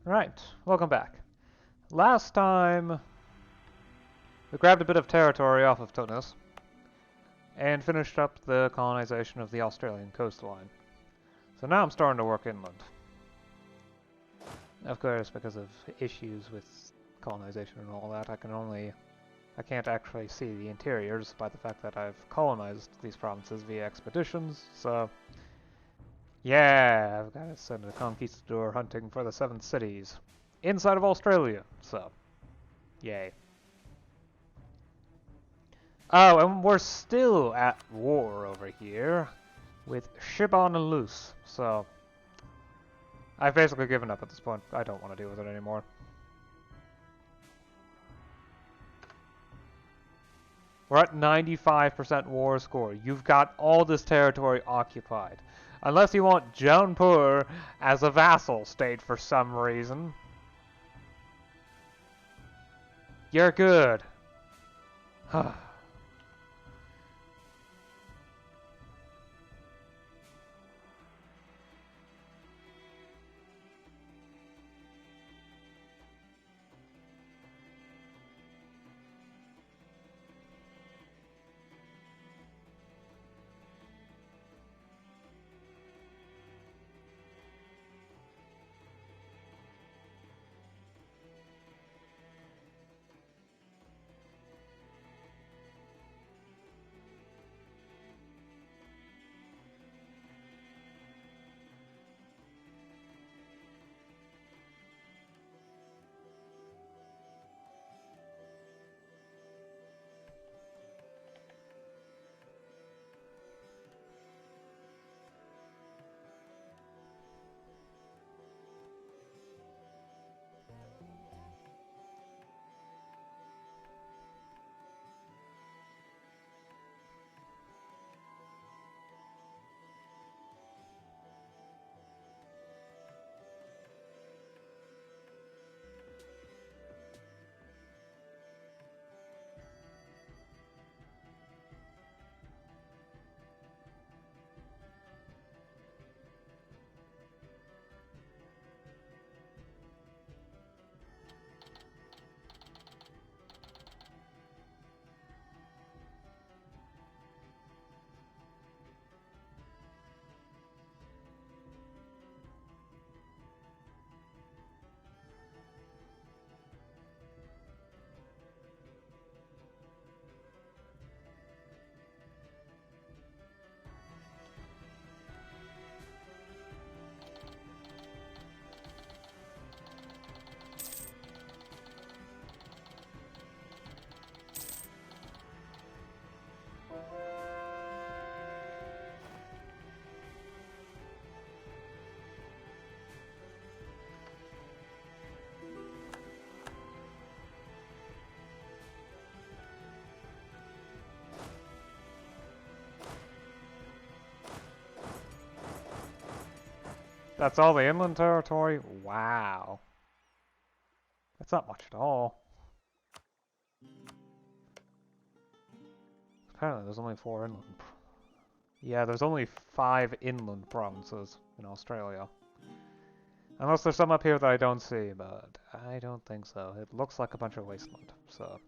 Right, welcome back. Last time, we grabbed a bit of territory off of Tunis and finished up the colonization of the Australian coastline. So now I'm starting to work inland. Of course, because of issues with colonization and all that, I can't actually see the interior despite the fact that I've colonized these provinces via expeditions, so yeah, I've got to send a conquistador hunting for the 7 cities inside of Australia, so yay. Oh, and we're still at war over here with Shibon and Luce, so I've basically given up at this point. I don't want to deal with it anymore. We're at 95% war score. You've got all this territory occupied. Unless you want Jaunpur as a vassal state for some reason. You're good. That's all the inland territory? Wow. That's not much at all. Apparently there's only 4 inland. Yeah, there's only 5 inland provinces in Australia. Unless there's some up here that I don't see, but I don't think so. It looks like a bunch of wasteland, so...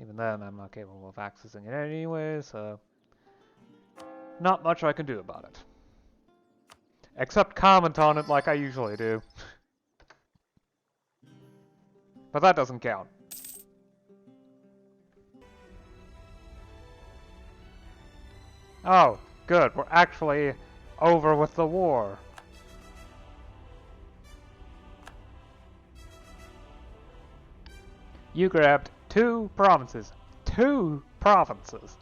Even then, I'm not capable of accessing it anyway, so... Not much I can do about it. Except comment on it like I usually do. But that doesn't count. Oh, good. We're actually over with the war. You grabbed 2 provinces. 2 provinces!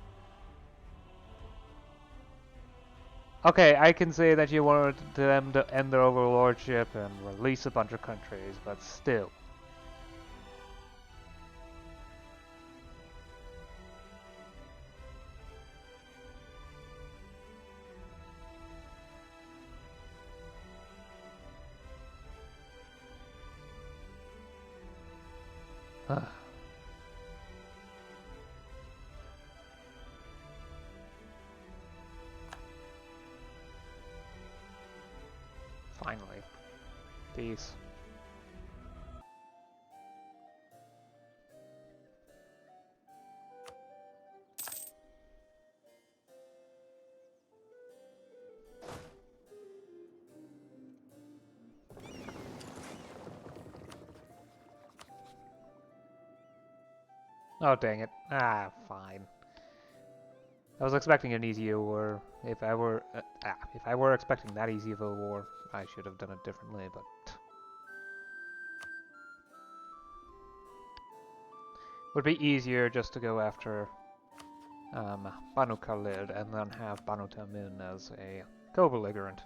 Okay, I can say that you wanted them to end their overlordship and release a bunch of countries, but still. Finally. Peace. Oh, dang it. Ah, fine. I was expecting an easier war. If I were expecting that easy of a war, I should have done it differently, but would be easier just to go after Banu Khalid and then have Banu Tamin as a co-belligerent.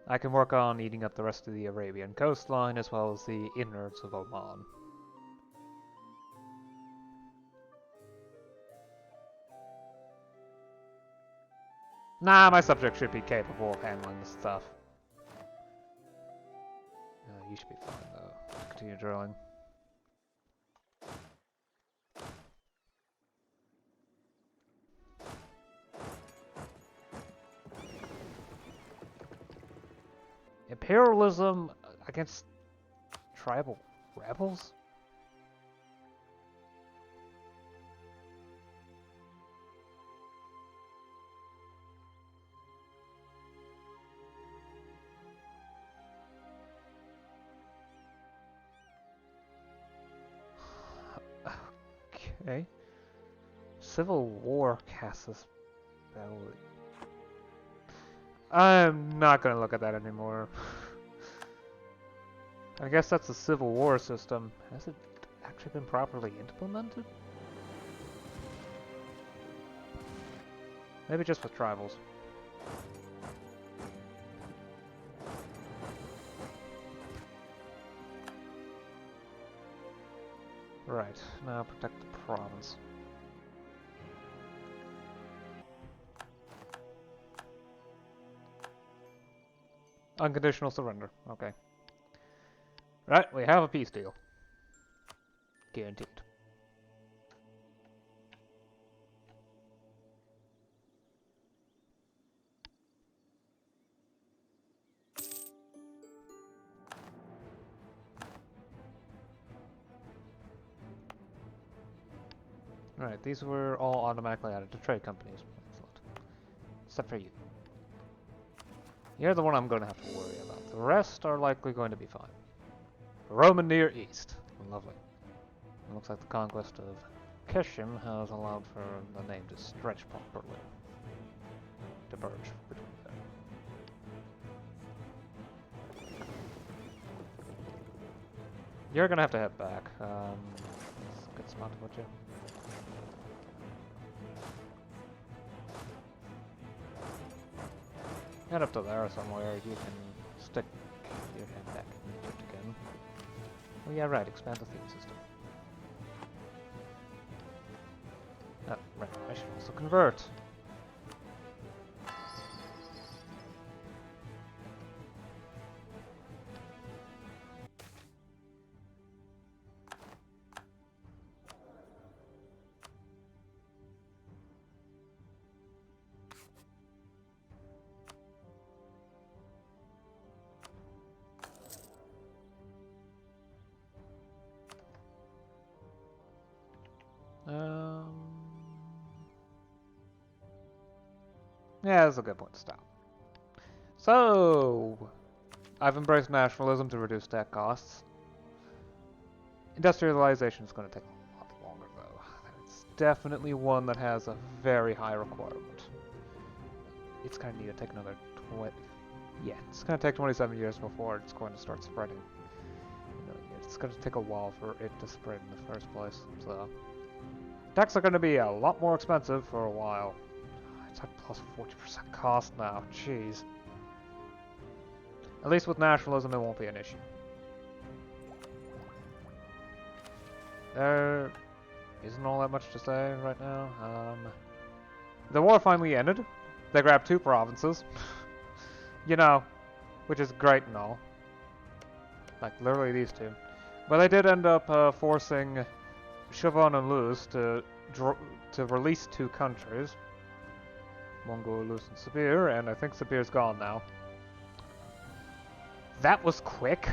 I can work on eating up the rest of the Arabian coastline as well as the innards of Oman. Nah, my subject should be capable of handling this stuff. You should be fine though. Continue drilling. Imperialism against tribal rebels? Okay. Civil War casus belli. I'm not gonna look at that anymore. I guess that's the Civil War system. Has it actually been properly implemented? Maybe just with tribals. Right, now protect the province. Unconditional surrender, okay. Right, we have a peace deal. Guaranteed. Right, these were all automatically added to trade companies. Excellent. Except for you. You're the one I'm going to have to worry about. The rest are likely going to be fine. The Roman Near East. Lovely. It looks like the conquest of Keshim has allowed for the name to stretch properly. Diverge between them. You're going to have to head back. Let's get some out of you. Head up to there somewhere, you can stick your head back in Egypt again. Oh yeah, right, expand the theme system. Oh, right, I should also convert. Yeah, that's a good point to stop. So, I've embraced nationalism to reduce debt costs. Industrialization is going to take a lot longer, though. It's definitely one that has a very high requirement. It's going to need to take another 20... Yeah, it's going to take 27 years before it's going to start spreading. It's going to take a while for it to spread in the first place, so... Techs are going to be a lot more expensive for a while. It's at plus 40% cost now, jeez. At least with nationalism it won't be an issue. There isn't all that much to say right now. The war finally ended. They grabbed 2 provinces. You know, which is great and all. Like, literally these 2. But they did end up forcing Siobhan and Luz to release 2 countries. Mongol, Luz, and Sabir, and I think Sabir's gone now. That was quick.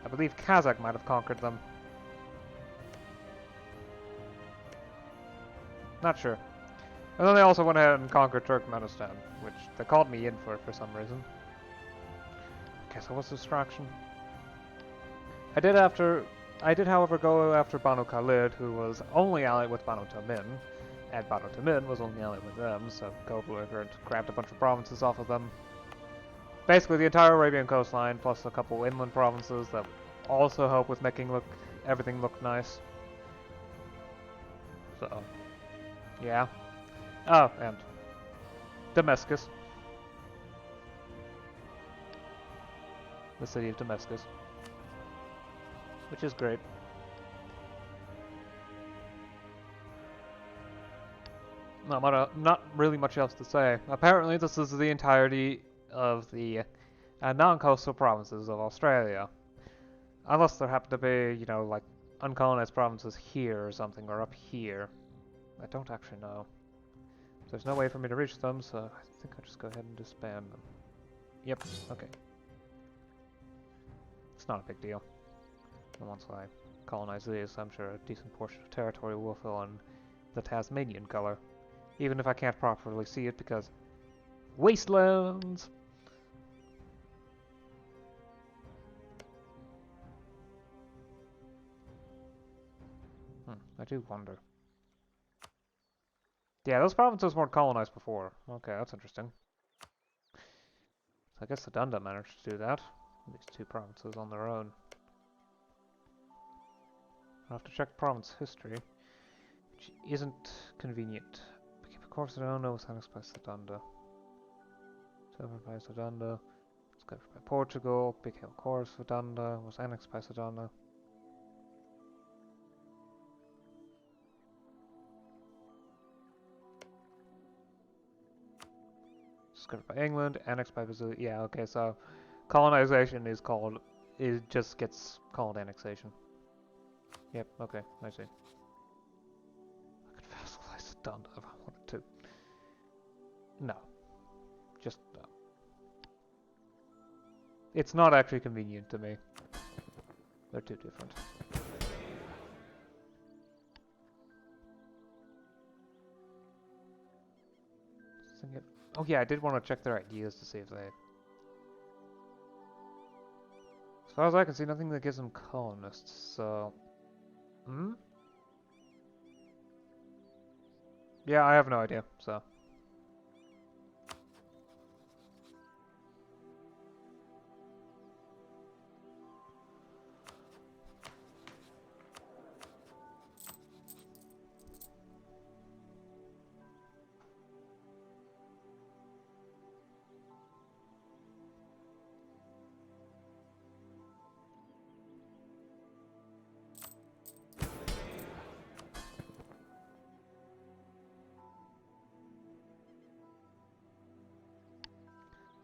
I believe Kazakh might have conquered them. Not sure. And then they also went ahead and conquered Turkmenistan, which they called me in for some reason. Okay, so what's the distraction? I did, however, go after Banu Khalid, who was only allied with Banu Tamin, and Banu Tamin was only allied with them, so Kobler grabbed a bunch of provinces off of them. Basically, the entire Arabian coastline, plus a couple inland provinces that also help with making everything look nice. So, yeah. Oh, and Damascus. The city of Damascus. Which is great. Not really much else to say. Apparently, this is the entirety of the non-coastal provinces of Australia. Unless there happen to be, you know, like, uncolonized provinces here or something, or up here. I don't actually know. There's no way for me to reach them, so I think I'll just go ahead and disband them. Yep, okay. It's not a big deal. And once I colonize these, I'm sure a decent portion of territory will fill in the Tasmanian color. Even if I can't properly see it because... wastelands! I do wonder. Yeah, those provinces weren't colonized before. Okay, that's interesting. So I guess the Dunda managed to do that. These two provinces on their own. I'll have to check province history, which isn't convenient. Of course, I don't know what's annexed by Sedunda. Severed by Sedunda. It's covered by Portugal. Big Hill Chorus, Sedunda was annexed by Sedunda. Discovered by England, annexed by Byzantium. Yeah, okay, so colonization is called, it just gets called annexation. Yep, okay, I see. I could vassalize Sedunda if I wanted to. No. Just no. It's not actually convenient to me. They're too different. Oh yeah, I did want to check their ideas to see if they... As far as I can see, nothing that gives them colonists, so... Hmm? Yeah, I have no idea, so...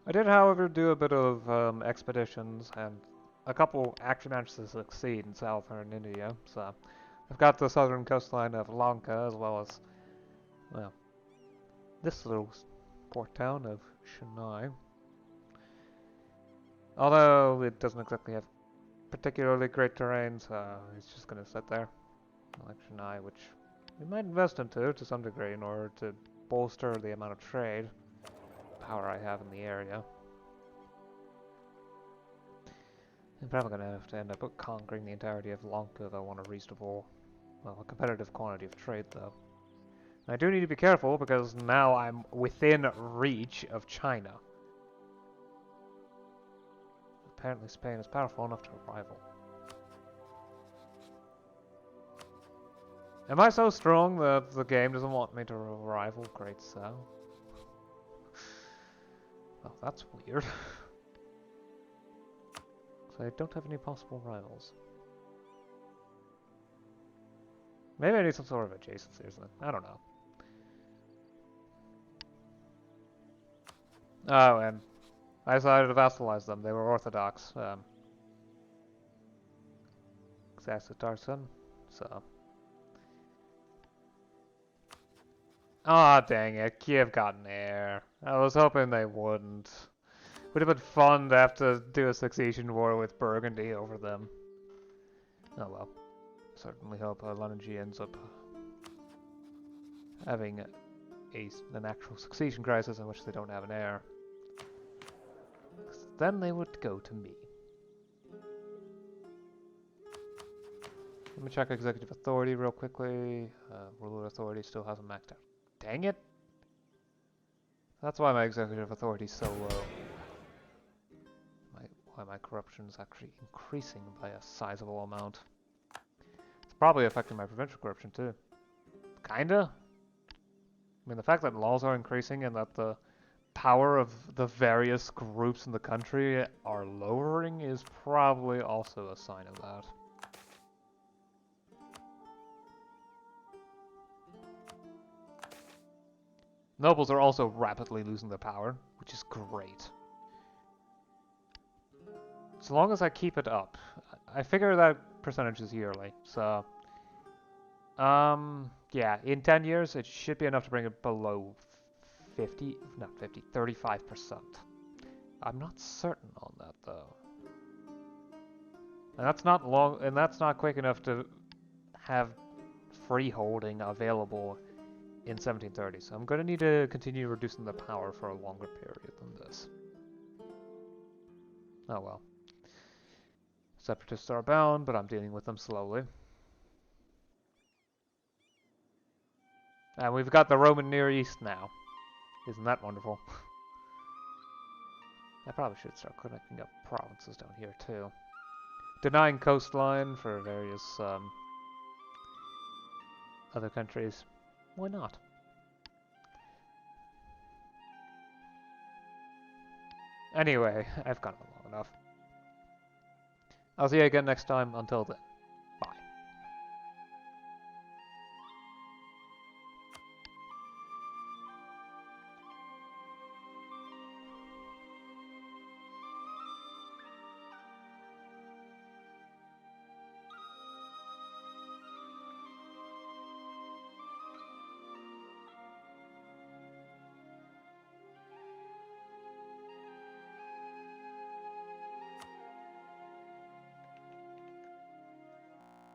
I did, however, do a bit of expeditions, and a couple actually managed to succeed in southern India, so... I've got the southern coastline of Lanka, as well as, well, this little port town of Chennai. Although it doesn't exactly have particularly great terrain, so it's just going to sit there. Like Chennai, which we might invest into to some degree in order to bolster the amount of trade power I have in the area. I'm probably going to have to end up conquering the entirety of Lanka if I want a reasonable, well, a competitive quantity of trade, though. And I do need to be careful because now I'm within reach of China. Apparently Spain is powerful enough to rival. Am I so strong that the game doesn't want me to rival Great South? Well, that's weird. So I don't have any possible rivals. Maybe I need some sort of adjacency or something. I don't know. Oh, and I decided to vassalize them. They were Orthodox. Saxatarson, so... Ah, dang it. Kiev got an heir. I was hoping they wouldn't. Would have been fun to have to do a succession war with Burgundy over them. Oh well. Certainly hope Lanagy ends up having an actual succession crisis in which they don't have an heir. 'Cause then they would go to me. Let me check executive authority real quickly. Ruler authority still hasn't maxed out. Dang it! That's why my executive authority is so low. Why my corruption is actually increasing by a sizable amount. It's probably affecting my provincial corruption too. Kinda. I mean, the fact that laws are increasing and that the power of the various groups in the country are lowering is probably also a sign of that. Nobles are also rapidly losing their power, which is great. As long as I keep it up. I figure that percentage is yearly, so... yeah, in 10 years it should be enough to bring it below 50, not 50, 35%. I'm not certain on that though. And that's not long, and that's not quick enough to have freeholding available in 1730, so I'm going to need to continue reducing the power for a longer period than this. Oh well. Separatists are bound, but I'm dealing with them slowly. And we've got the Roman Near East now. Isn't that wonderful? I probably should start connecting up provinces down here too. Denying coastline for various other countries. Why not? Anyway, I've gone on long enough. I'll see you again next time. Until then.